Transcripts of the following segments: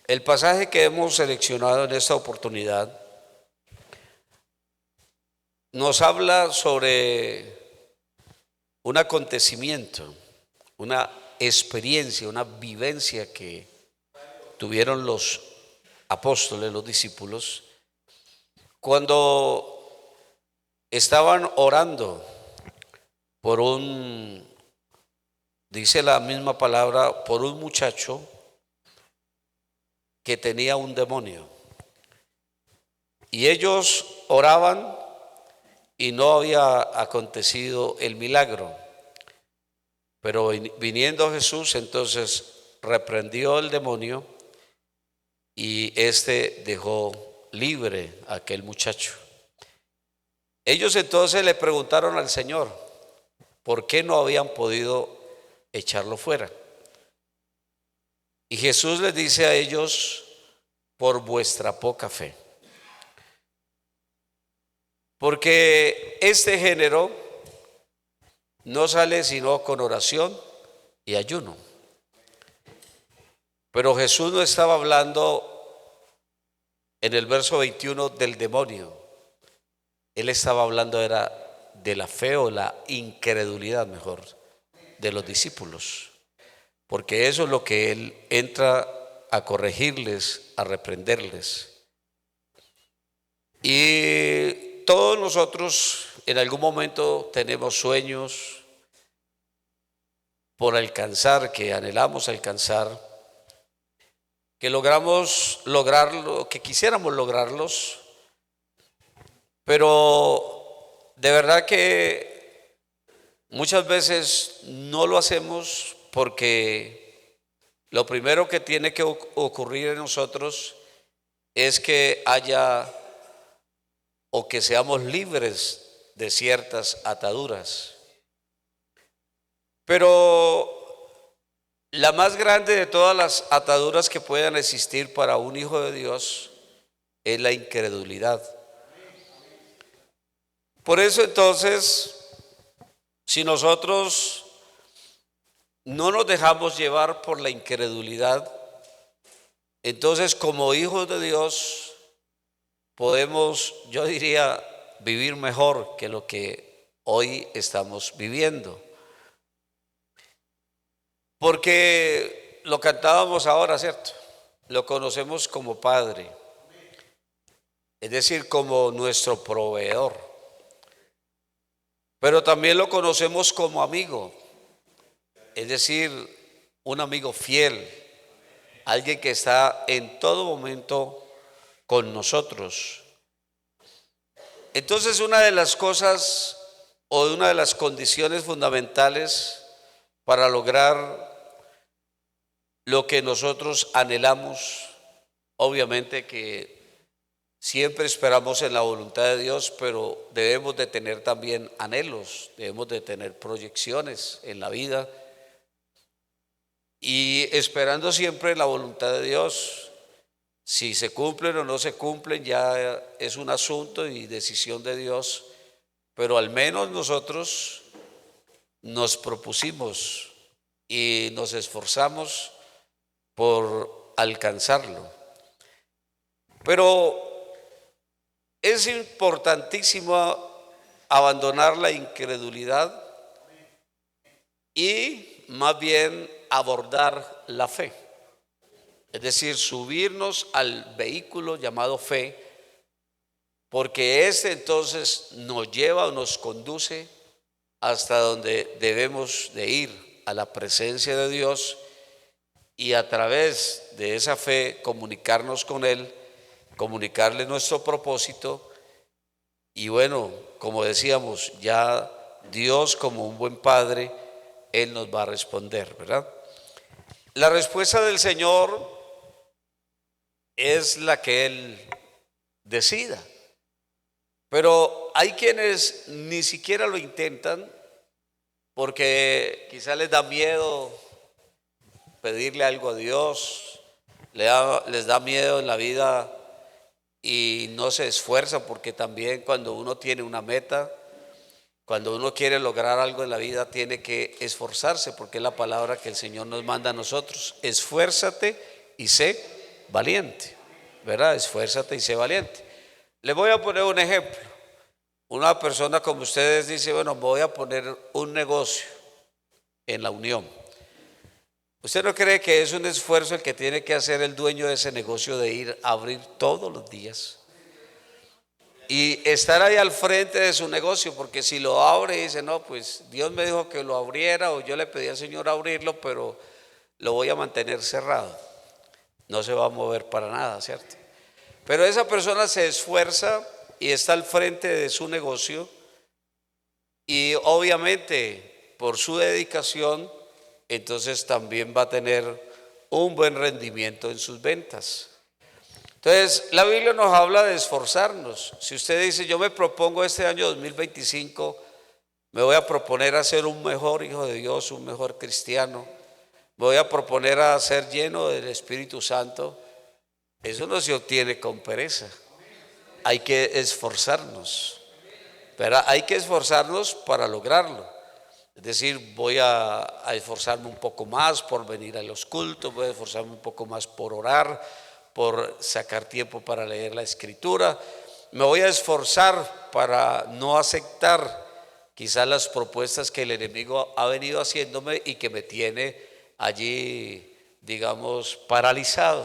El pasaje que hemos seleccionado en esta oportunidad nos habla sobre un acontecimiento, una experiencia, una vivencia que tuvieron los apóstoles, los discípulos, cuando estaban orando por dice la misma palabra, por un muchacho que tenía un demonio. Y ellos oraban y no había acontecido el milagro. Pero viniendo Jesús, entonces reprendió el demonio y éste dejó libre a aquel muchacho. Ellos entonces le preguntaron al Señor por qué no habían podido echarlo fuera. Y Jesús les dice a ellos: por vuestra poca fe. Porque este género no sale sino con oración y ayuno. Pero Jesús no estaba hablando en el verso 21 del demonio. Él estaba hablando era de la fe o la incredulidad, mejor, de los discípulos. Porque eso es lo que Él entra a corregirles, a reprenderles. Y todos nosotros en algún momento tenemos sueños por alcanzar, que anhelamos alcanzar, que logramos lograrlo, que quisiéramos lograrlos, pero de verdad que muchas veces no lo hacemos porque lo primero que tiene que ocurrir en nosotros es que haya o que seamos libres de ciertas ataduras. Pero la más grande de todas las ataduras que puedan existir para un hijo de Dios es la incredulidad. Por eso entonces, si nosotros no nos dejamos llevar por la incredulidad, entonces como hijos de Dios podemos, yo diría, vivir mejor que lo que hoy estamos viviendo. Porque lo cantábamos ahora, ¿cierto? Lo conocemos como Padre, es decir, como nuestro proveedor. Pero también lo conocemos como amigo, es decir, un amigo fiel, alguien que está en todo momento con nosotros. Entonces, una de las cosas o una de las condiciones fundamentales para lograr lo que nosotros anhelamos, obviamente que siempre esperamos en la voluntad de Dios, pero debemos de tener también anhelos, debemos de tener proyecciones en la vida y esperando siempre la voluntad de Dios. Si se cumplen o no se cumplen ya es un asunto y decisión de Dios, pero al menos nosotros nos propusimos y nos esforzamos por alcanzarlo. Pero es importantísimo abandonar la incredulidad y más bien abordar la fe. Es decir, subirnos al vehículo llamado fe, porque este entonces nos lleva o nos conduce hasta donde debemos de ir, a la presencia de Dios, y a través de esa fe comunicarnos con Él, comunicarle nuestro propósito. Y bueno, como decíamos, ya Dios como un buen padre, Él nos va a responder, ¿verdad? La respuesta del Señor es la que Él decida. Pero hay quienes ni siquiera lo intentan porque quizá les da miedo pedirle algo a Dios, les da miedo en la vida y no se esfuerzan, porque también cuando uno tiene una meta, cuando uno quiere lograr algo en la vida, tiene que esforzarse, porque es la palabra que el Señor nos manda a nosotros: esfuérzate y sé valiente, ¿verdad? Esfuérzate y sé valiente. Les voy a poner un ejemplo. Una persona como ustedes dice, bueno, voy a poner un negocio en la Unión. ¿Usted no cree que es un esfuerzo el que tiene que hacer el dueño de ese negocio de ir a abrir todos los días? Y estar ahí al frente de su negocio, porque si lo abre y dice, no, pues Dios me dijo que lo abriera o yo le pedí al Señor abrirlo, pero lo voy a mantener cerrado. No se va a mover para nada, ¿cierto? Pero esa persona se esfuerza y está al frente de su negocio y obviamente por su dedicación, entonces también va a tener un buen rendimiento en sus ventas. Entonces, la Biblia nos habla de esforzarnos. Si usted dice, yo me propongo este año 2025, me voy a proponer a ser un mejor hijo de Dios, un mejor cristiano, me voy a proponer a ser lleno del Espíritu Santo, eso no se obtiene con pereza. Hay que esforzarnos, ¿verdad? Hay que esforzarnos para lograrlo. Es decir, voy a esforzarme un poco más por venir a los cultos, voy a esforzarme un poco más por orar, por sacar tiempo para leer la Escritura. Me voy a esforzar para no aceptar quizás las propuestas que el enemigo ha venido haciéndome y que me tiene allí, digamos, paralizado.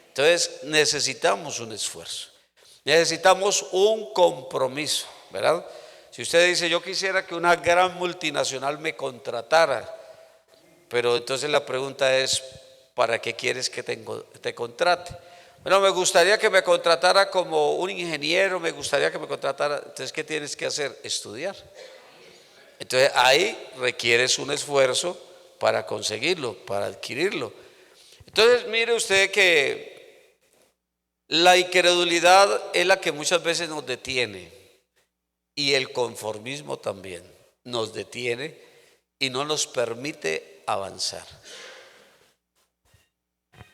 Entonces necesitamos un esfuerzo, necesitamos un compromiso, ¿verdad? Si usted dice, yo quisiera que una gran multinacional me contratara, pero entonces la pregunta es, ¿para qué quieres que te contrate? Bueno, me gustaría que me contratara como un ingeniero, me gustaría que me contratara. Entonces, ¿qué tienes que hacer? Estudiar. Entonces, ahí requieres un esfuerzo para conseguirlo, para adquirirlo. Entonces, mire usted que la incredulidad es la que muchas veces nos detiene y el conformismo también nos detiene y no nos permite avanzar.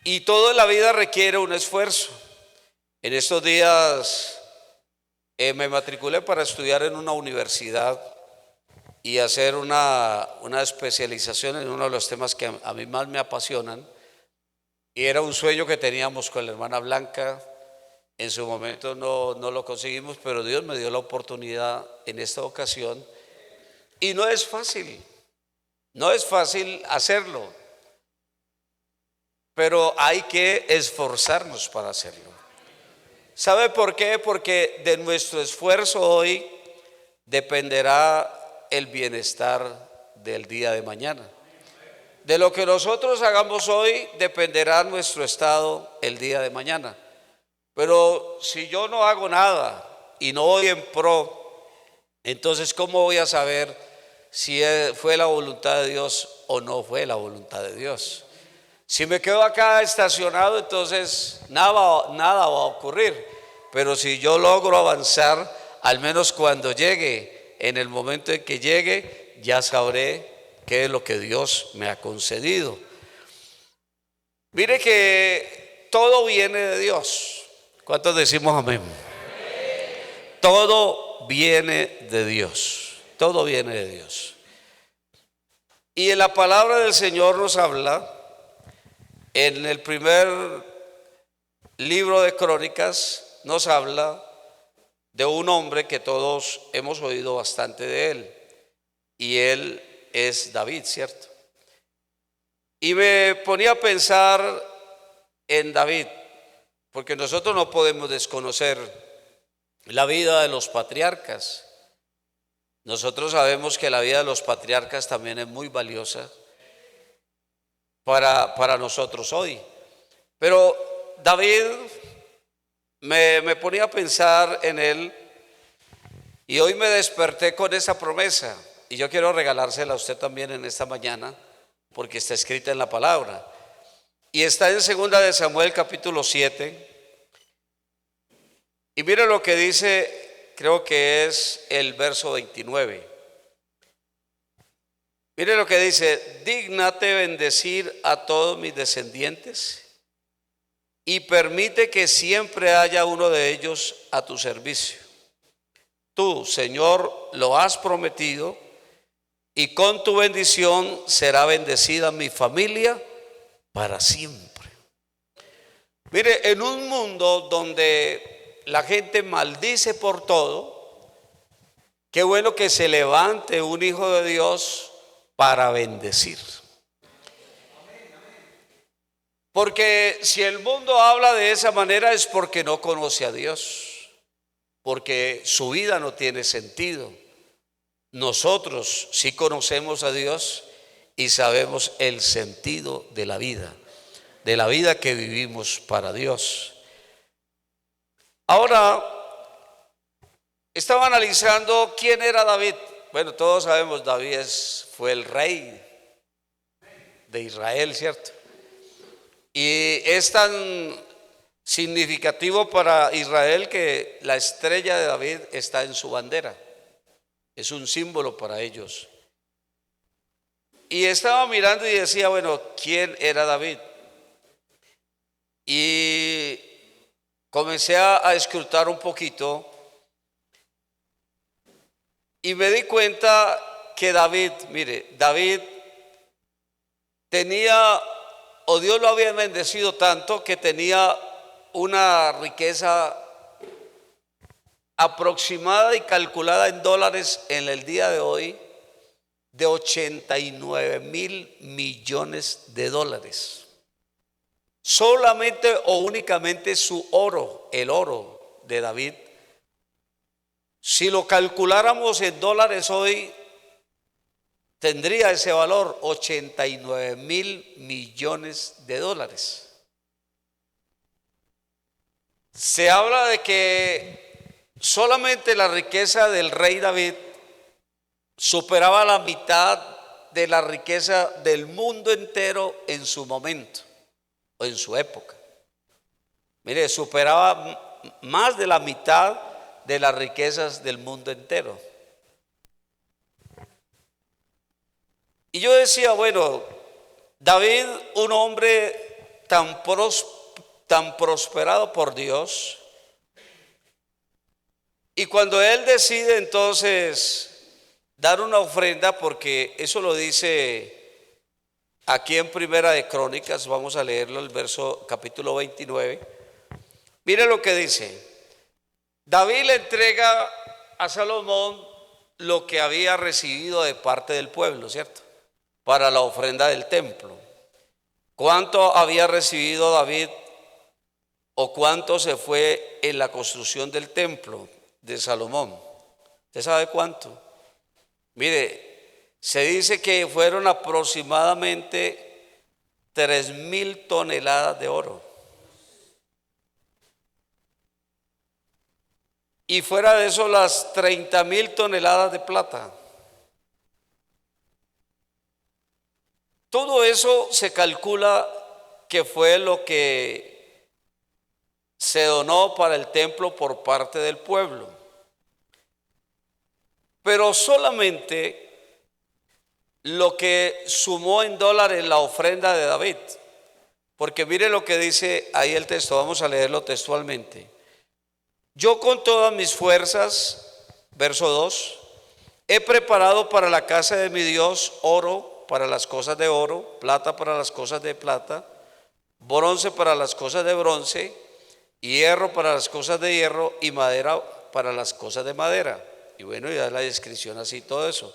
Y toda la vida requiere un esfuerzo. En estos días me matriculé para estudiar en una universidad y hacer una especialización en uno de los temas que a mí más me apasionan. Y era un sueño que teníamos con la hermana Blanca. En su momento no lo conseguimos, pero Dios me dio la oportunidad en esta ocasión. Y no es fácil hacerlo. Pero hay que esforzarnos para hacerlo. ¿Sabe por qué? Porque de nuestro esfuerzo hoy dependerá el bienestar del día de mañana. De lo que nosotros hagamos hoy dependerá nuestro estado el día de mañana. Pero si yo no hago nada y no voy en pro, entonces ¿cómo voy a saber si fue la voluntad de Dios o no fue la voluntad de Dios? Si me quedo acá estacionado, entonces nada va a ocurrir. Pero si yo logro avanzar, al menos cuando llegue, en el momento en que llegue, ya sabré qué es lo que Dios me ha concedido. Mire que todo viene de Dios. ¿Cuántos decimos amén? Todo viene de Dios. Todo viene de Dios. Y en la palabra del Señor nos habla. En el primer libro de Crónicas nos habla de un hombre que todos hemos oído bastante de él, y él es David, ¿cierto? Y me ponía a pensar en David, porque nosotros no podemos desconocer la vida de los patriarcas. Nosotros sabemos que la vida de los patriarcas también es muy valiosa para nosotros hoy. Pero David, me ponía a pensar en él y hoy me desperté con esa promesa y yo quiero regalársela a usted también en esta mañana porque está escrita en la palabra y está en 2 de Samuel capítulo 7 y mire lo que dice, creo que es el verso 29. Mire lo que dice: dígnate bendecir a todos mis descendientes y permite que siempre haya uno de ellos a tu servicio. Tú, Señor, lo has prometido y con tu bendición será bendecida mi familia para siempre. Mire, en un mundo donde la gente maldice por todo, qué bueno que se levante un hijo de Dios para bendecir. Porque si el mundo habla de esa manera es porque no conoce a Dios, porque su vida no tiene sentido. Nosotros sí conocemos a Dios y sabemos el sentido de la vida que vivimos para Dios. Ahora, estaba analizando quién era David. Bueno, todos sabemos, David fue el rey de Israel, ¿cierto? Y es tan significativo para Israel que la estrella de David está en su bandera. Es un símbolo para ellos. Y estaba mirando y decía, bueno, ¿quién era David? Y comencé a escrutar un poquito y me di cuenta que David, mire, David tenía, o Dios lo había bendecido tanto que tenía una riqueza aproximada y calculada en dólares en el día de hoy de 89.000 millones de dólares. Solamente o únicamente su oro, el oro de David, si lo calculáramos en dólares hoy, tendría ese valor, 89.000 millones de dólares. Se habla de que solamente la riqueza del rey David superaba la mitad de la riqueza del mundo entero en su momento o en su época. Mire, superaba más de la mitad de las riquezas del mundo entero. Y yo decía, bueno, David, un hombre tan prosperado por Dios, y cuando él decide entonces dar una ofrenda, porque eso lo dice aquí en Primera de Crónicas, vamos a leerlo, el verso capítulo 29. Mire lo que dice. David le entrega a Salomón lo que había recibido de parte del pueblo, ¿cierto? Para la ofrenda del templo. ¿Cuánto había recibido David o cuánto se fue en la construcción del templo de Salomón? ¿Usted sabe cuánto? Mire, se dice que fueron aproximadamente 3.000 toneladas de oro. Y fuera de eso, las 30.000 toneladas de plata. Todo eso se calcula que fue lo que se donó para el templo por parte del pueblo. Pero solamente lo que sumó en dólares la ofrenda de David. Porque mire lo que dice ahí el texto, vamos a leerlo textualmente. Yo con todas mis fuerzas, verso 2, he preparado para la casa de mi Dios oro para las cosas de oro, plata para las cosas de plata, bronce para las cosas de bronce, hierro para las cosas de hierro y madera para las cosas de madera. Y bueno, ya la descripción así, todo eso.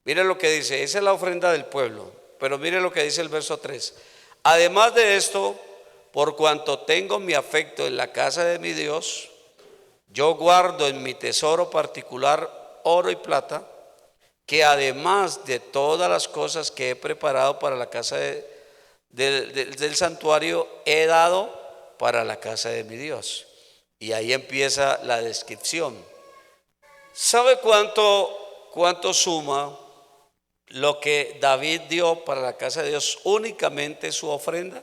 Mire lo que dice, esa es la ofrenda del pueblo, pero mire lo que dice el verso 3. Además de esto, por cuanto tengo mi afecto en la casa de mi Dios, yo guardo en mi tesoro particular oro y plata, que además de todas las cosas que he preparado para la casa del santuario, he dado para la casa de mi Dios. Y ahí empieza la descripción. ¿Sabe cuánto suma lo que David dio para la casa de Dios? Únicamente su ofrenda.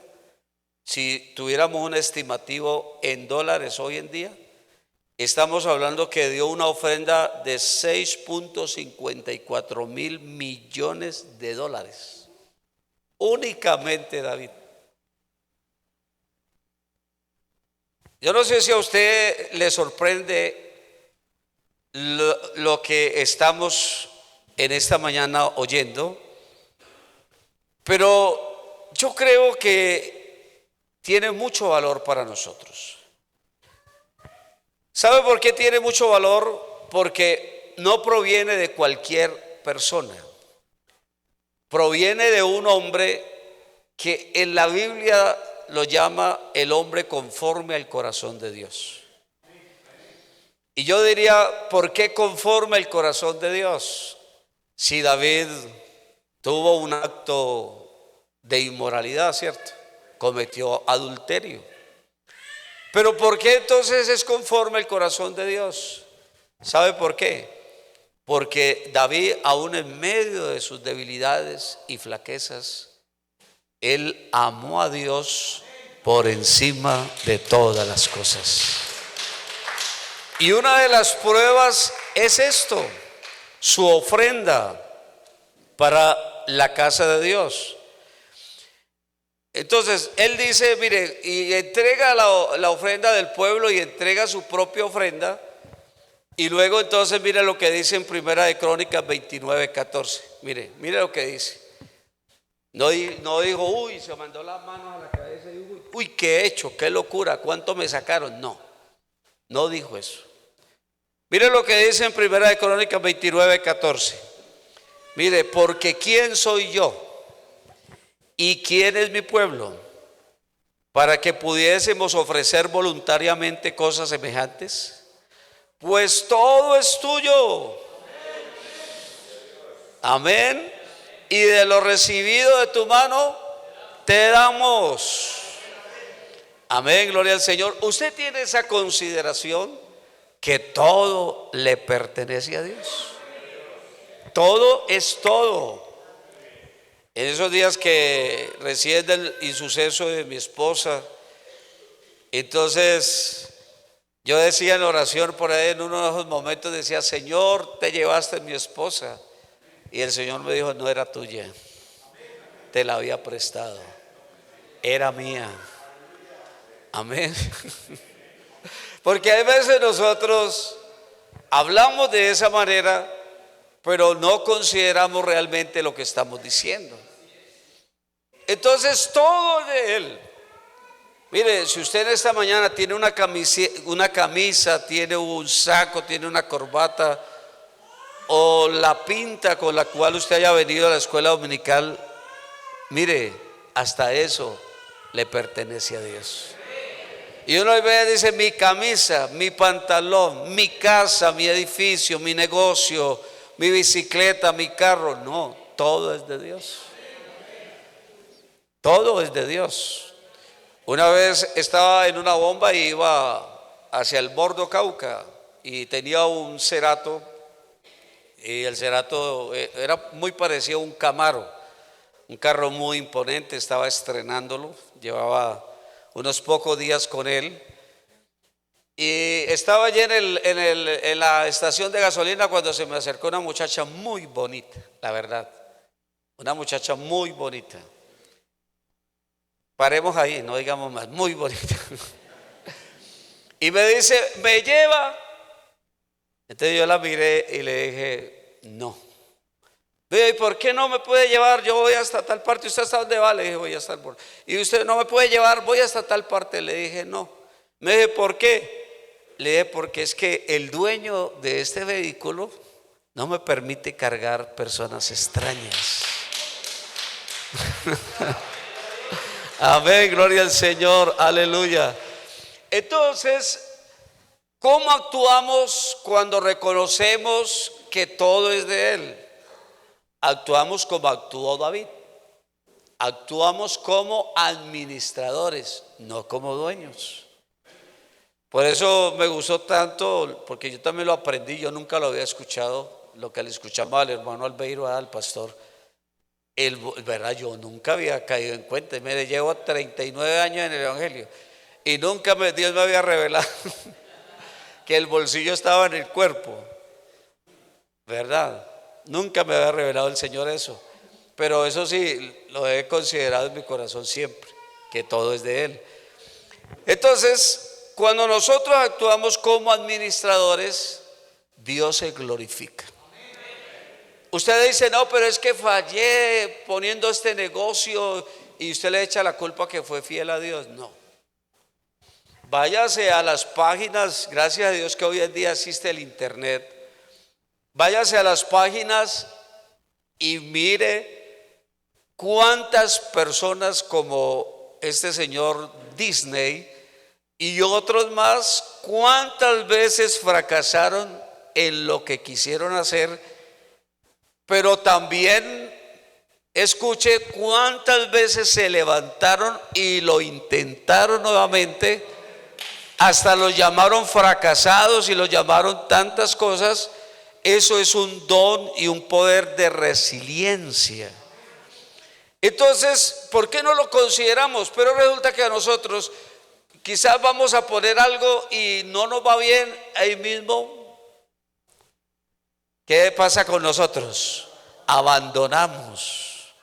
Si tuviéramos un estimativo en dólares hoy en día, estamos hablando que dio una ofrenda de 6.54 mil millones de dólares. Únicamente David. Yo no sé si a usted le sorprende lo que estamos en esta mañana oyendo, pero yo creo que tiene mucho valor para nosotros. ¿Sabe por qué tiene mucho valor? Porque no proviene de cualquier persona. Proviene de un hombre que en la Biblia lo llama el hombre conforme al corazón de Dios. Y yo diría, ¿por qué conforme al corazón de Dios? Si David tuvo un acto de inmoralidad, ¿cierto? Cometió adulterio. Pero ¿por qué entonces es conforme al corazón de Dios? ¿Sabe por qué? Porque David, aún en medio de sus debilidades y flaquezas, él amó a Dios por encima de todas las cosas. Y una de las pruebas es esto, su ofrenda para la casa de Dios. Entonces él dice, mire, y entrega la ofrenda del pueblo y entrega su propia ofrenda. Y luego entonces mire lo que dice en Primera de Crónicas 29:14. Mire lo que dice. No dijo, uy, se mandó las manos a la cabeza y uy, qué he hecho, qué locura, cuánto me sacaron. No dijo eso. Mire lo que dice en Primera de Crónicas 29:14. Mire, porque ¿quién soy yo? ¿Y quién es mi pueblo? Para que pudiésemos ofrecer voluntariamente cosas semejantes. Pues todo es tuyo. Amén. Y de lo recibido de tu mano te damos. Amén, gloria al Señor. Usted tiene esa consideración que todo le pertenece a Dios. Todo es todo. En esos días que recién del insuceso de mi esposa, entonces yo decía en oración por ahí, en uno de esos momentos decía, Señor, te llevaste a mi esposa. Y el Señor me dijo, no era tuya, te la había prestado, era mía. Amén. Porque hay veces nosotros hablamos de esa manera, pero no consideramos realmente lo que estamos diciendo. Entonces todo es de Él. Mire, si usted en esta mañana tiene una camisa, tiene un saco, tiene una corbata, o la pinta con la cual usted haya venido a la escuela dominical, mire, hasta eso le pertenece a Dios. Y uno ve, dice, mi camisa, mi pantalón, mi casa, mi edificio, mi negocio, mi bicicleta, mi carro. No, todo es de Dios. Todo es de Dios. Una vez estaba en una bomba y iba hacia el Bordo Cauca y tenía un Cerato, y el Cerato era muy parecido a un Camaro, un carro muy imponente. Estaba estrenándolo, llevaba unos pocos días con él y estaba allí en la estación de gasolina cuando se me acercó una muchacha muy bonita, la verdad, una muchacha muy bonita. Paremos ahí, no digamos más, muy bonita. Y me dice, ¿me lleva? Entonces yo la miré y le dije, no. ¿Y por qué no me puede llevar? Yo voy hasta tal parte. ¿Usted hasta dónde va? Le dije, voy hasta el borde. Y usted no me puede llevar, voy hasta tal parte. Le dije, no. Me dije, ¿por qué? Le dije, porque es que el dueño de este vehículo no me permite cargar personas extrañas. Amén, gloria al Señor, aleluya. Entonces, ¿cómo actuamos cuando reconocemos que todo es de Él? Actuamos como actuó David. Actuamos como administradores, no como dueños. Por eso me gustó tanto, porque yo también lo aprendí, yo nunca lo había escuchado, lo que le escuchamos al hermano Albeiro, al pastor. Verdad, yo nunca había caído en cuenta. Me llevo 39 años en el Evangelio y nunca Dios me había revelado que el bolsillo estaba en el cuerpo, ¿verdad? Nunca me había revelado el Señor eso, pero eso sí, lo he considerado en mi corazón siempre, que todo es de Él. Entonces, cuando nosotros actuamos como administradores, Dios se glorifica. Usted dice, no, pero es que fallé poniendo este negocio y usted le echa la culpa que fue fiel a Dios. No. Váyase a las páginas, gracias a Dios que hoy en día existe el internet. Váyase a las páginas y mire cuántas personas como este señor Disney y otros más, cuántas veces fracasaron en lo que quisieron hacer, pero también escuche cuántas veces se levantaron y lo intentaron nuevamente, hasta los llamaron fracasados y los llamaron tantas cosas. Eso es un don y un poder de resiliencia. Entonces, ¿por qué no lo consideramos? Pero resulta que a nosotros quizás vamos a poner algo y no nos va bien ahí mismo. ¿Qué pasa con nosotros? Abandonamos,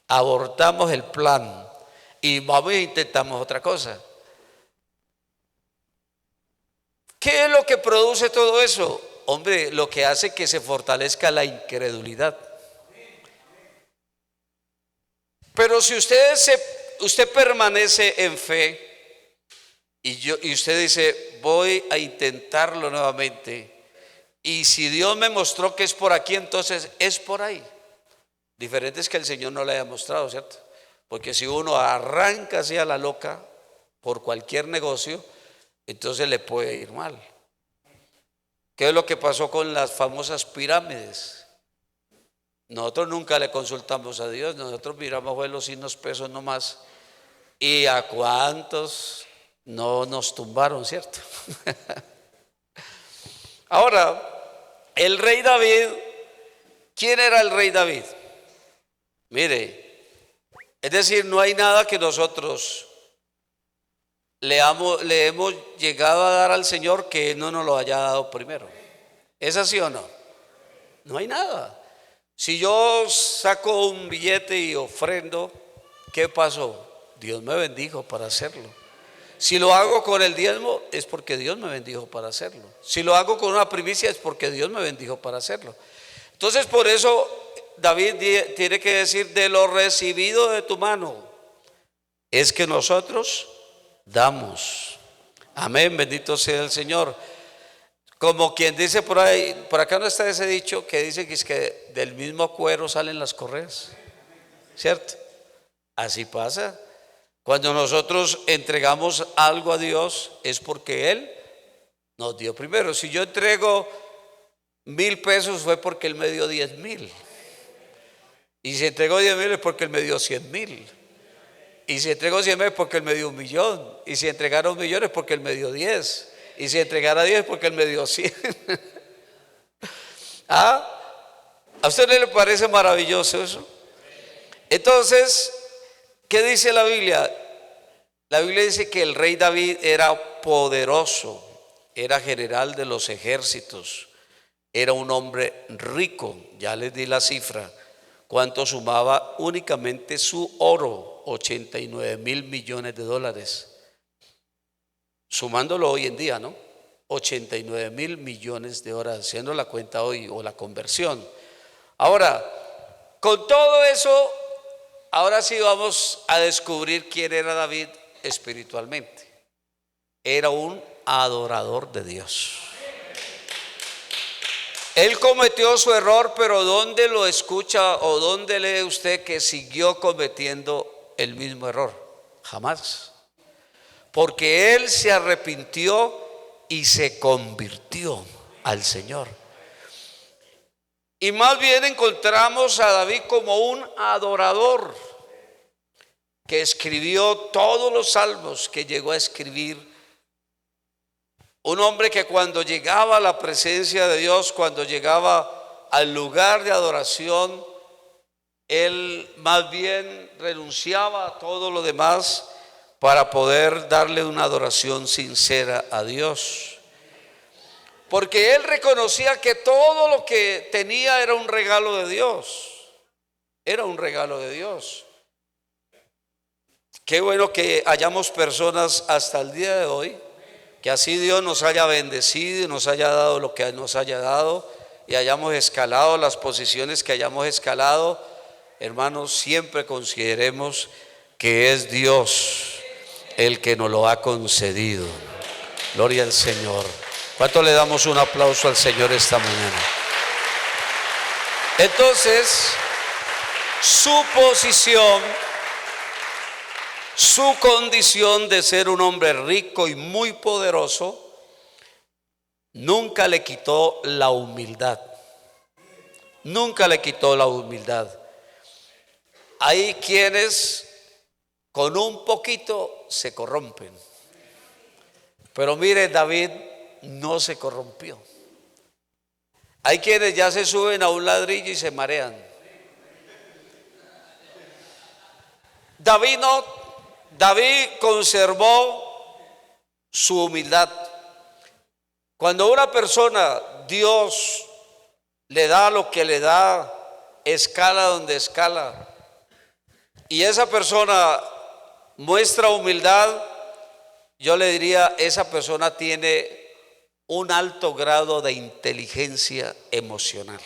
abortamos el plan y vamos e intentamos otra cosa. ¿Qué es lo que produce todo eso? Hombre, lo que hace que se fortalezca la incredulidad. Pero si usted permanece en fe y usted dice, voy a intentarlo nuevamente, y si Dios me mostró que es por aquí, entonces es por ahí. Diferente es que el Señor no le haya mostrado, ¿cierto? Porque si uno arranca así a la loca por cualquier negocio, entonces le puede ir mal. ¿Qué es lo que pasó con las famosas pirámides? Nosotros nunca le consultamos a Dios, nosotros miramos fue los signos pesos nomás. ¿Y a cuántos no nos tumbaron, cierto? Ahora, el rey David, ¿quién era el rey David? Mire, es decir, no hay nada que nosotros le hemos llegado a dar al Señor que no nos lo haya dado primero. ¿Es así o no? No hay nada. Si yo saco un billete y ofrendo, ¿qué pasó? Dios me bendijo para hacerlo. Si lo hago con el diezmo, es porque Dios me bendijo para hacerlo. Si lo hago con una primicia, es porque Dios me bendijo para hacerlo. Entonces, por eso David tiene que decir, de lo recibido de tu mano, es que nosotros damos. Amén, bendito sea el Señor. Como quien dice por ahí, por acá no está ese dicho que dice que es que del mismo cuero salen las correas, ¿cierto? Así pasa. Cuando nosotros entregamos algo a Dios es porque Él nos dio primero. Si yo entrego 1,000 pesos fue porque Él me dio 10,000. Y si entregó 10,000 es porque Él me dio 100,000. Y si entregó 100,000 es porque Él me dio 1,000,000. Y si entregara 1,000,000 es porque Él me dio 10. Y si entregara 10 es porque Él me dio 100. ¿Ah? ¿A usted no le parece maravilloso eso? Entonces, ¿qué dice la Biblia? La Biblia dice que el rey David era poderoso, era general de los ejércitos, era un hombre rico. Ya les di la cifra. ¿Cuánto sumaba únicamente su oro? 89,000 millones de dólares. Sumándolo hoy en día, ¿no? 89,000 millones de dólares, haciendo la cuenta hoy o la conversión. Ahora, con todo eso, ahora sí vamos a descubrir quién era David espiritualmente. Era un adorador de Dios. Él cometió su error, pero ¿dónde lo escucha o dónde lee usted que siguió cometiendo el mismo error? Jamás. Porque él se arrepintió y se convirtió al Señor. Y más bien encontramos a David como un adorador que escribió todos los salmos que llegó a escribir. Un hombre que cuando llegaba a la presencia de Dios, cuando llegaba al lugar de adoración, él más bien renunciaba a todo lo demás para poder darle una adoración sincera a Dios. Porque él reconocía que todo lo que tenía era un regalo de Dios. Era un regalo de Dios. Qué bueno que hayamos personas hasta el día de hoy, que así Dios nos haya bendecido y nos haya dado lo que nos haya dado y hayamos escalado las posiciones que hayamos escalado. Hermanos, siempre consideremos que es Dios el que nos lo ha concedido. Gloria al Señor. ¿Cuánto le damos un aplauso al Señor esta mañana? Entonces, su posición, su condición de ser un hombre rico y muy poderoso, nunca le quitó la humildad. Nunca le quitó la humildad. Hay quienes con un poquito se corrompen. Pero mire, David no se corrompió. Hay quienes ya se suben a un ladrillo y se marean. David no. David conservó su humildad. Cuando una persona, Dios le da lo que le da, escala donde escala, y esa persona muestra humildad, yo le diría, esa persona tiene un alto grado de inteligencia emocional.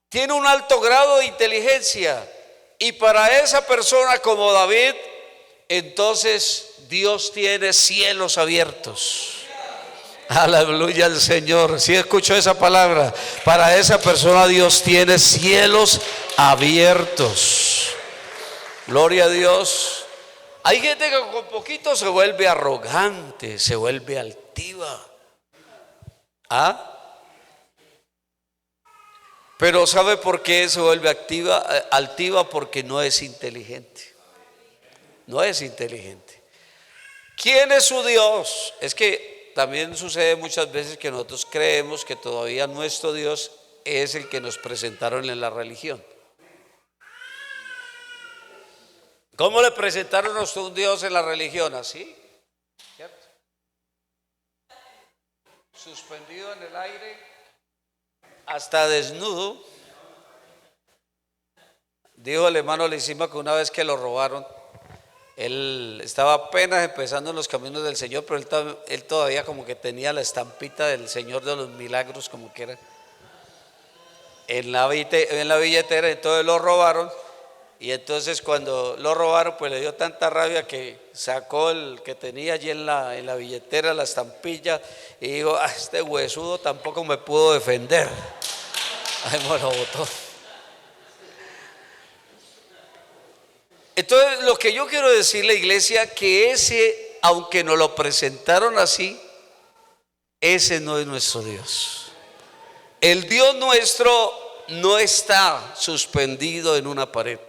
Tiene un alto grado de inteligencia, y para esa persona como David, entonces Dios tiene cielos abiertos. Aleluya al Señor. Si escuchó esa palabra, para esa persona Dios tiene cielos abiertos. Gloria a Dios. Hay gente que con poquito se vuelve arrogante, se vuelve altiva. Pero ¿sabe por qué se vuelve altiva? Porque no es inteligente. No es inteligente. ¿Quién es su Dios? Es que también sucede muchas veces que nosotros creemos que todavía nuestro Dios es el que nos presentaron en la religión. ¿Cómo le presentaron a usted un Dios en la religión? Así, ¿cierto? Suspendido en el aire, hasta desnudo. Dijo el hermano Lizima que una vez que lo robaron, él estaba apenas empezando en los caminos del Señor, pero él todavía como que tenía la estampita del Señor de los milagros, como que era en la billetera. Entonces lo robaron, y entonces cuando lo robaron, pues le dio tanta rabia que sacó el que tenía allí en la billetera, la estampilla, y dijo: este huesudo tampoco me pudo defender. Ay, me lo botó. Entonces, lo que yo quiero decirle, iglesia, que ese, aunque nos lo presentaron así, ese no es nuestro Dios. El Dios nuestro no está suspendido en una pared.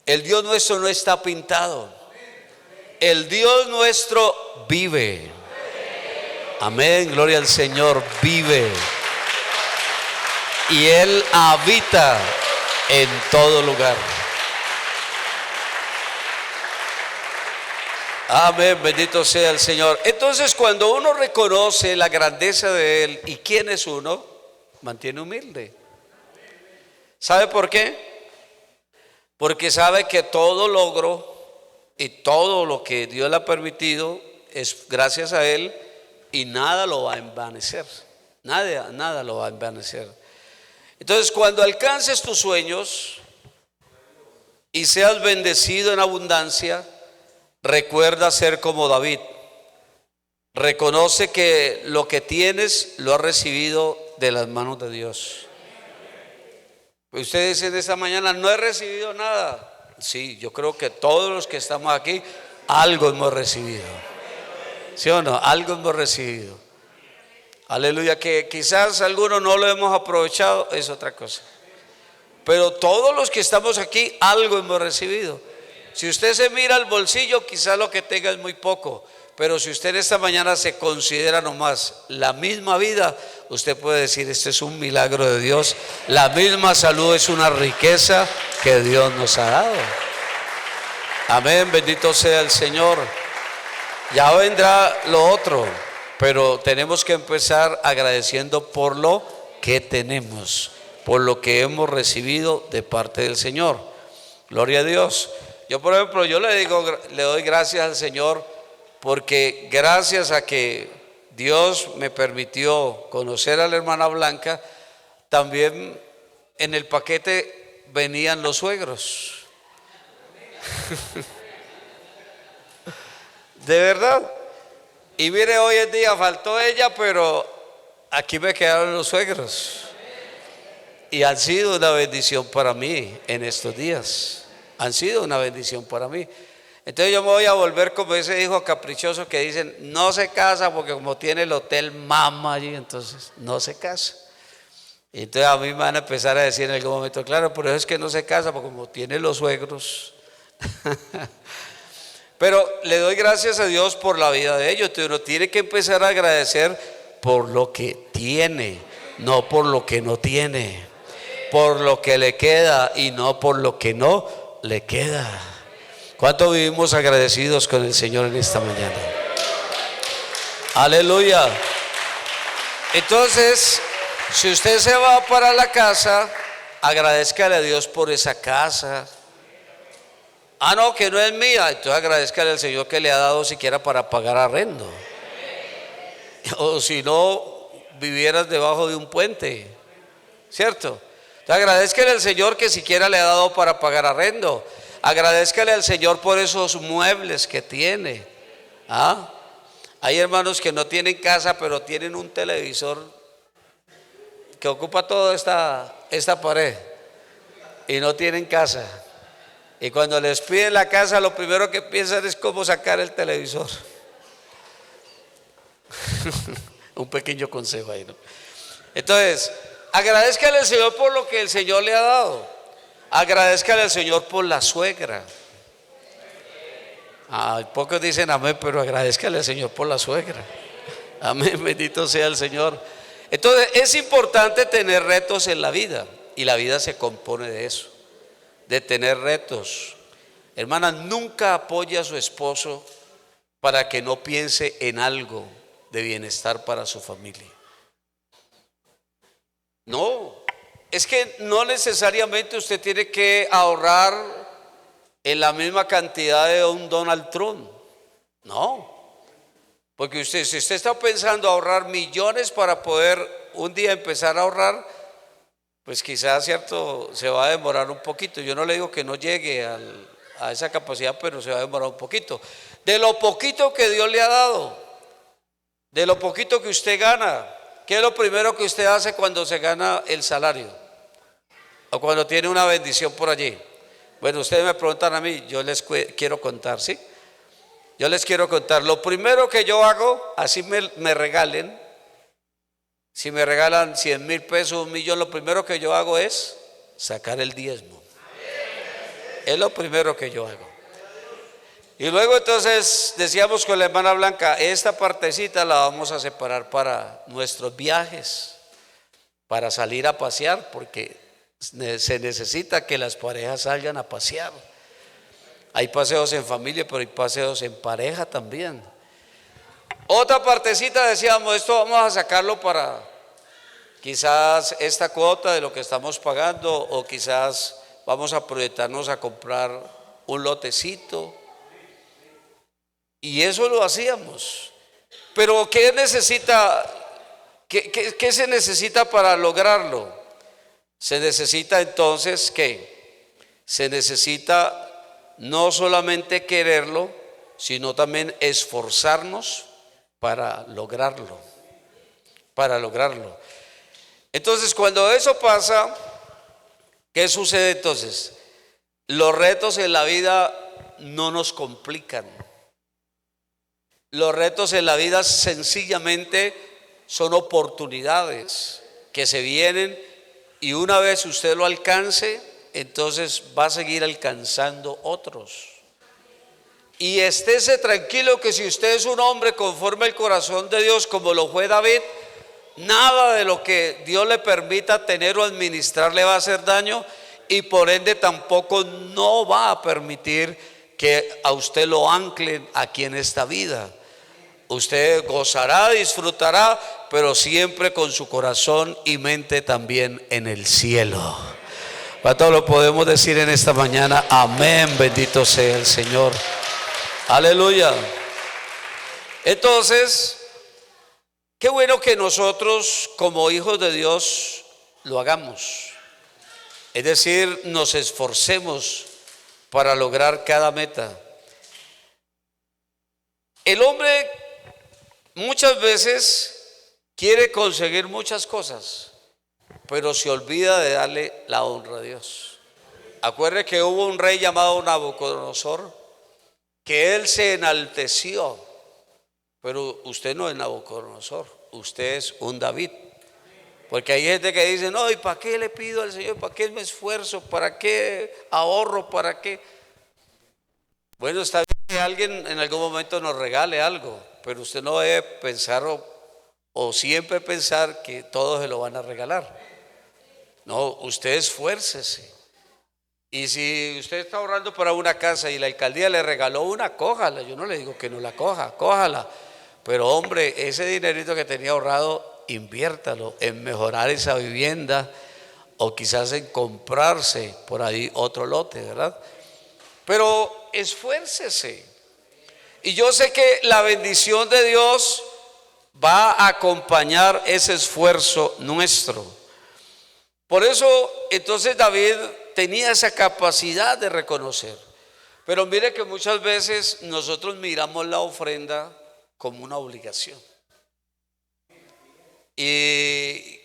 El Dios nuestro no está pintado. El Dios nuestro vive. Amén, gloria al Señor, vive. Y Él habita en todo lugar. Amén, bendito sea el Señor. Entonces, cuando uno reconoce la grandeza de Él y quién es uno, mantiene humilde. ¿Sabe por qué? Porque sabe que todo logro y todo lo que Dios le ha permitido es gracias a Él, y nada lo va a envanecer. Nada lo va a envanecer. Entonces, cuando alcances tus sueños y seas bendecido en abundancia, recuerda ser como David. Reconoce que lo que tienes lo has recibido de las manos de Dios. Usted dice esta mañana: no he recibido nada. Sí, yo creo que todos los que estamos aquí algo hemos recibido. ¿Sí o no? Algo hemos recibido. Aleluya. Que quizás algunos no lo hemos aprovechado, es otra cosa. Pero todos los que estamos aquí algo hemos recibido. Si usted se mira al bolsillo, quizás lo que tenga es muy poco, pero si usted esta mañana se considera nomás la misma vida, usted puede decir: este es un milagro de Dios. La misma salud es una riqueza que Dios nos ha dado. Amén, bendito sea el Señor. Ya vendrá lo otro, pero tenemos que empezar agradeciendo por lo que tenemos, por lo que hemos recibido de parte del Señor. Gloria a Dios. Yo, por ejemplo, le doy gracias al Señor, porque gracias a que Dios me permitió conocer a la hermana Blanca, también en el paquete venían los suegros. De verdad. Y mire, hoy en día faltó ella, pero aquí me quedaron los suegros. Y han sido una bendición para mí en estos días. Han sido una bendición para mí. Entonces yo me voy a volver como ese hijo caprichoso que dicen, no se casa porque como tiene el hotel mama allí, entonces no se casa. Y entonces a mí me van a empezar a decir en algún momento, claro, por eso es que no se casa, porque como tiene los suegros. Pero le doy gracias a Dios por la vida de ellos. Entonces uno tiene que empezar a agradecer por lo que tiene, no por lo que no tiene, por lo que le queda y no por lo que no le queda. ¿Cuánto vivimos agradecidos con el Señor en esta mañana? Aleluya. Entonces, si usted se va para la casa, agradezcale a Dios por esa casa. Ah, no, que no es mía. Entonces agradezcale al Señor que le ha dado siquiera para pagar arrendo. O si no, vivieras debajo de un puente, ¿cierto? Entonces agradezcale al Señor que siquiera le ha dado para pagar arrendo. Agradezcale al Señor por esos muebles que tiene. ¿Ah? Hay hermanos que no tienen casa, pero tienen un televisor que ocupa toda esta pared y no tienen casa. Y cuando les piden la casa, lo primero que piensan es cómo sacar el televisor. Un pequeño consejo ahí, ¿no? Entonces, agradezcale al Señor por lo que el Señor le ha dado. Agradezcale al Señor por la suegra. Pocos dicen amén, pero agradezcale al Señor por la suegra. Amén, bendito sea el Señor. Entonces, es importante tener retos en la vida. Y la vida se compone de eso, de tener retos. Hermana, nunca apoye a su esposo para que no piense en algo de bienestar para su familia. No, es que no necesariamente usted tiene que ahorrar en la misma cantidad de un Donald Trump. No, porque si usted está pensando ahorrar millones para poder un día empezar a ahorrar, pues quizás, cierto, se va a demorar un poquito. Yo no le digo que no llegue a esa capacidad, pero se va a demorar un poquito. De lo poquito que Dios le ha dado, de lo poquito que usted gana, ¿qué es lo primero que usted hace cuando se gana el salario? O cuando tiene una bendición por allí. Bueno, ustedes me preguntan a mí, yo les quiero contar, ¿sí? Yo les quiero contar. Lo primero que yo hago, así me regalen, si me regalan 100,000 pesos, 1,000,000, lo primero que yo hago es sacar el diezmo. Es lo primero que yo hago. Y luego entonces decíamos con la hermana Blanca, esta partecita la vamos a separar para nuestros viajes, para salir a pasear, porque se necesita que las parejas salgan a pasear. Hay paseos en familia, pero hay paseos en pareja también. Otra partecita decíamos, esto vamos a sacarlo para quizás esta cuota de lo que estamos pagando, o quizás vamos a proyectarnos a comprar un lotecito. Y eso lo hacíamos. Pero ¿qué necesita? ¿Qué se necesita para lograrlo? Se necesita entonces ¿qué? Se necesita no solamente quererlo, sino también esforzarnos para lograrlo. Para lograrlo. Entonces, cuando eso pasa, ¿qué sucede entonces? Los retos en la vida no nos complican. Los retos en la vida sencillamente son oportunidades que se vienen, y una vez usted lo alcance, entonces va a seguir alcanzando otros. Y estése tranquilo que si usted es un hombre conforme al corazón de Dios, como lo fue David, nada de lo que Dios le permita tener o administrar le va a hacer daño, y por ende tampoco no va a permitir que a usted lo anclen aquí en esta vida. Usted gozará, disfrutará, pero siempre con su corazón y mente también en el cielo. ¿Cuánto lo podemos decir en esta mañana? Amén, bendito sea el Señor. Aleluya. Entonces, qué bueno que nosotros como hijos de Dios lo hagamos. Es decir, nos esforcemos para lograr cada meta. El hombre muchas veces quiere conseguir muchas cosas, pero se olvida de darle la honra a Dios. Acuerde que hubo un rey llamado Nabucodonosor, que él se enalteció, pero usted no es Nabucodonosor, usted es un David. Porque hay gente que dice, no, ¿y para qué le pido al Señor? ¿Para qué me esfuerzo? ¿Para qué ahorro? ¿Para qué? Bueno, está bien que alguien en algún momento nos regale algo, pero usted no debe pensar o siempre pensar que todos se lo van a regalar. No, usted esfuércese. Y si usted está ahorrando para una casa y la alcaldía le regaló una, cójala. Yo no le digo que no la coja, cójala. Pero hombre, ese dinerito que tenía ahorrado, inviértalo en mejorar esa vivienda o quizás en comprarse por ahí otro lote, ¿verdad? Pero esfuércese. Y yo sé que la bendición de Dios va a acompañar ese esfuerzo nuestro. Por eso entonces David tenía esa capacidad de reconocer. Pero mire que muchas veces nosotros miramos la ofrenda como una obligación. Y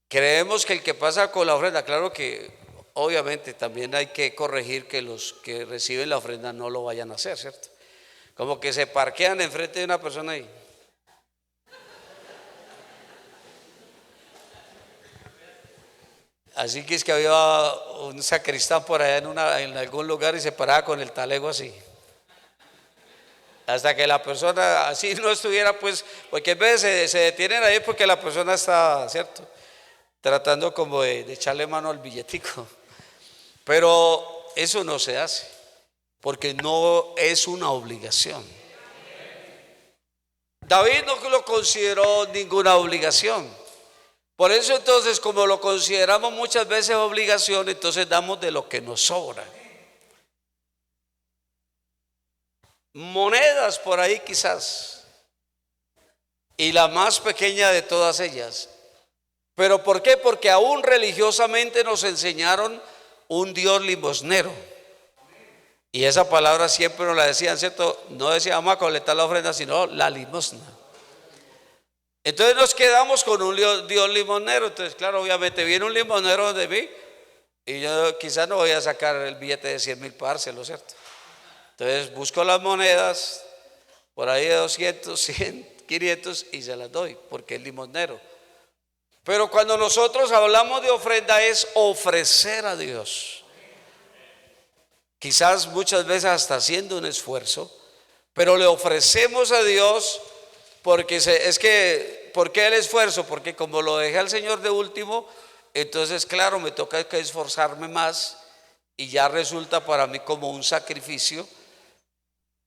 creemos que el que pasa con la ofrenda, claro que obviamente también hay que corregir que los que reciben la ofrenda no lo vayan a hacer, ¿cierto? Como que se parquean enfrente de una persona ahí. Así que es que había un sacristán por allá en algún lugar y se paraba con el talego así. Hasta que la persona así no estuviera, pues, porque a veces se detienen ahí porque la persona está, ¿cierto?, tratando como de echarle mano al billetico. Pero eso no se hace, porque no es una obligación. David no lo consideró ninguna obligación. Por eso entonces, como lo consideramos muchas veces obligación, entonces damos de lo que nos sobra. Monedas por ahí quizás, y la más pequeña de todas ellas. ¿Pero por qué? Porque aún religiosamente nos enseñaron un Dios limosnero. Y esa palabra siempre nos la decían, ¿cierto? No decía vamos a colectar la ofrenda, sino la limosna. Entonces nos quedamos con un Dios limosnero. Entonces claro, obviamente viene un limosnero de mí y yo quizás no voy a sacar el billete de 100,000 para dárselo, ¿cierto? Entonces busco las monedas por ahí de 200, 100, 500 y se las doy porque es limosnero. Pero cuando nosotros hablamos de ofrenda es ofrecer a Dios. Quizás muchas veces hasta haciendo un esfuerzo, pero le ofrecemos a Dios porque ¿por qué el esfuerzo? Porque como lo dejé al Señor de último, entonces claro, me toca que esforzarme más y ya resulta para mí como un sacrificio.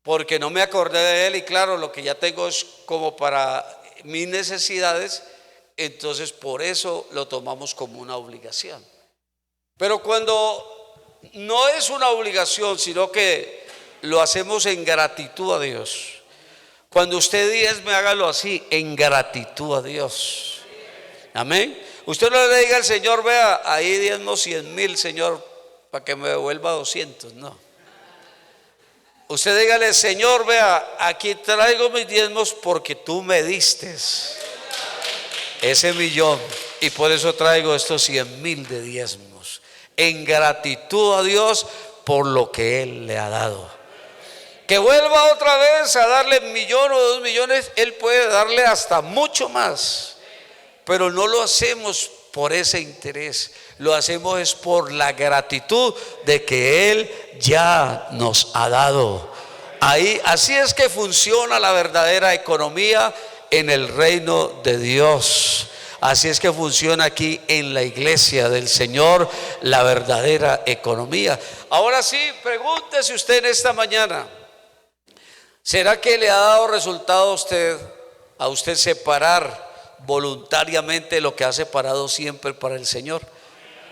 Porque no me acordé de Él y claro, lo que ya tengo es como para mis necesidades, entonces por eso lo tomamos como una obligación. Pero cuando no es una obligación, sino que lo hacemos en gratitud a Dios. Cuando usted diezme, hágalo así, en gratitud a Dios. Amén. Usted no le diga al Señor, vea, ahí diezmo 100,000, Señor, para que me devuelva 200, no. Usted dígale, Señor, vea, aquí traigo mis diezmos porque tú me diste ese 1,000,000 y por eso traigo estos 100,000 de diezmos, en gratitud a Dios por lo que Él le ha dado. Que vuelva otra vez a darle 1,000,000 o 2,000,000, Él puede darle hasta mucho más, pero no lo hacemos por ese interés, lo hacemos es por la gratitud de que Él ya nos ha dado. Así es que funciona la verdadera economía en el reino de Dios. Así es que funciona aquí en la iglesia del Señor la verdadera economía. Ahora sí, pregúntese usted en esta mañana, ¿será que le ha dado resultado a usted separar voluntariamente lo que ha separado siempre para el Señor?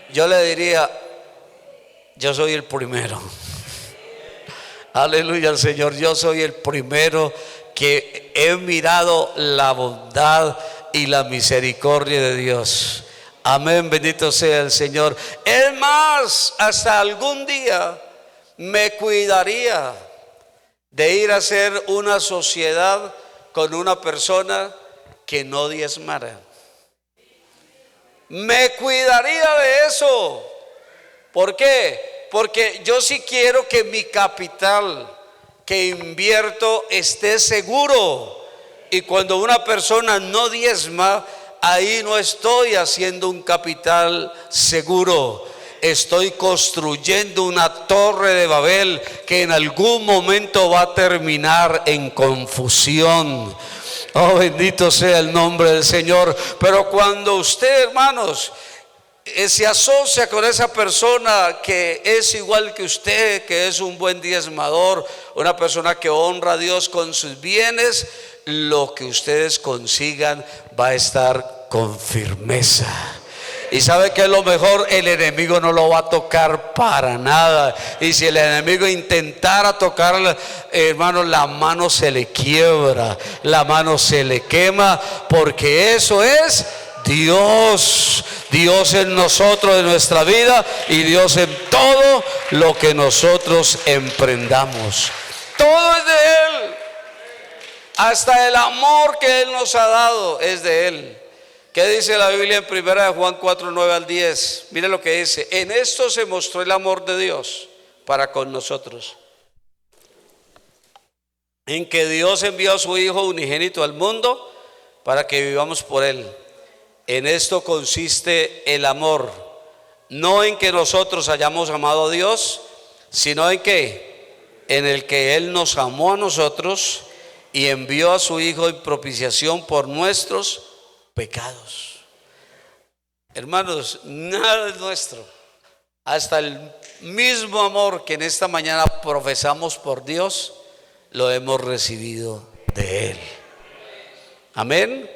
Yo le diría, yo soy el primero. Aleluya al Señor, yo soy el primero que he mirado la bondad y la misericordia de Dios. Amén, bendito sea el Señor. Es más, hasta algún día me cuidaría de ir a hacer una sociedad con una persona que no diezmara. Me cuidaría de eso. ¿Por qué? Porque yo sí quiero que mi capital que invierto esté seguro. Y cuando una persona no diezma, ahí no estoy haciendo un capital seguro. Estoy construyendo una torre de Babel que en algún momento va a terminar en confusión. Oh, bendito sea el nombre del Señor. Pero cuando usted, hermanos, se asocia con esa persona que es igual que usted, que es un buen diezmador, una persona que honra a Dios con sus bienes, lo que ustedes consigan va a estar con firmeza. Y sabe que es lo mejor, el enemigo no lo va a tocar para nada. Y si el enemigo intentara tocar, hermano, la mano se le quiebra, la mano se le quema, porque eso es Dios. Dios en nosotros, en nuestra vida, y Dios en todo lo que nosotros emprendamos. Todo es de Él. Hasta el amor que Él nos ha dado es de Él. ¿Qué dice la Biblia en 1 Juan 4, 9 al 10? Mire lo que dice: en esto se mostró el amor de Dios para con nosotros, en que Dios envió a su Hijo unigénito al mundo para que vivamos por Él. En esto consiste el amor, no en que nosotros hayamos amado a Dios, sino en que en el que Él nos amó a nosotros y envió a su Hijo en propiciación por nuestros pecados. Hermanos, nada es nuestro. Hasta el mismo amor que en esta mañana profesamos por Dios, lo hemos recibido de Él. Amén.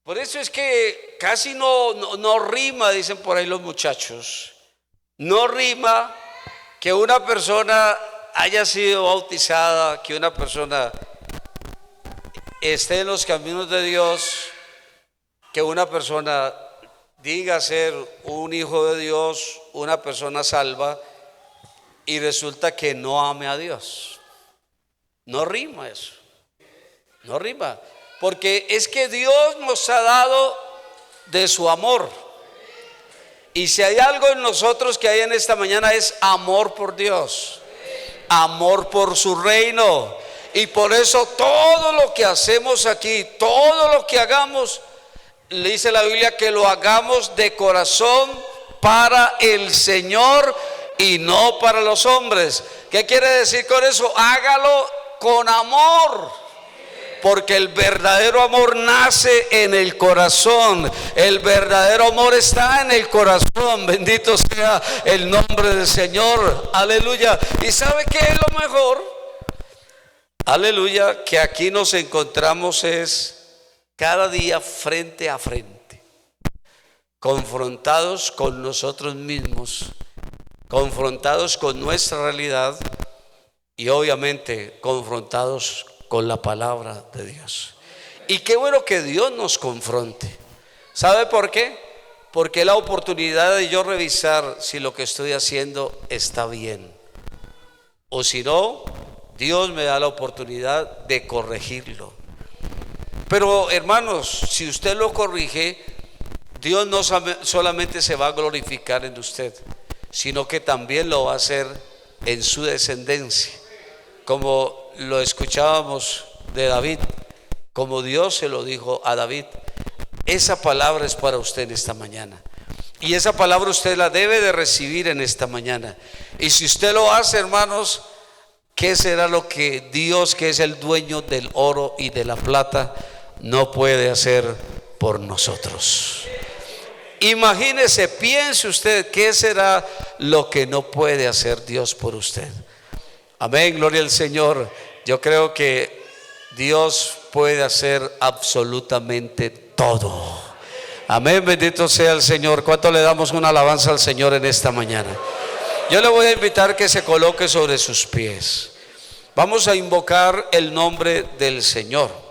Por eso es que casi no rima, dicen por ahí los muchachos. No rima que una persona haya sido bautizada, que una persona esté en los caminos de Dios, que una persona diga ser un hijo de Dios, una persona salva, y resulta que no ame a Dios. No rima eso. No rima. Porque es que Dios nos ha dado de su amor. Y si hay algo en nosotros que hay en esta mañana es amor por Dios, amor por su reino. Y por eso todo lo que hacemos aquí, todo lo que hagamos, le dice la Biblia que lo hagamos de corazón para el Señor y no para los hombres. ¿Qué quiere decir con eso? Hágalo con amor. Porque el verdadero amor nace en el corazón. El verdadero amor está en el corazón. Bendito sea el nombre del Señor. Aleluya. ¿Y sabe qué es lo mejor? Aleluya. Que aquí nos encontramos es cada día frente a frente, confrontados con nosotros mismos, confrontados con nuestra realidad y obviamente confrontados con la palabra de Dios. Y qué bueno que Dios nos confronte. ¿Sabe por qué? Porque es la oportunidad de yo revisar si lo que estoy haciendo está bien, o si no, Dios me da la oportunidad de corregirlo. Pero hermanos, si usted lo corrige, Dios no solamente se va a glorificar en usted, sino que también lo va a hacer en su descendencia, como lo escuchábamos de David, como Dios se lo dijo a David. Esa palabra es para usted en esta mañana, y esa palabra usted la debe de recibir en esta mañana. Y si usted lo hace, hermanos, ¿qué será lo que Dios, que es el dueño del oro y de la plata, no puede hacer por nosotros? Imagínese, piense usted, ¿qué será lo que no puede hacer Dios por usted? Amén, gloria al Señor. Yo creo que Dios puede hacer absolutamente todo. Amén, bendito sea el Señor. ¿Cuánto le damos una alabanza al Señor en esta mañana? Yo le voy a invitar que se coloque sobre sus pies. Vamos a invocar el nombre del Señor.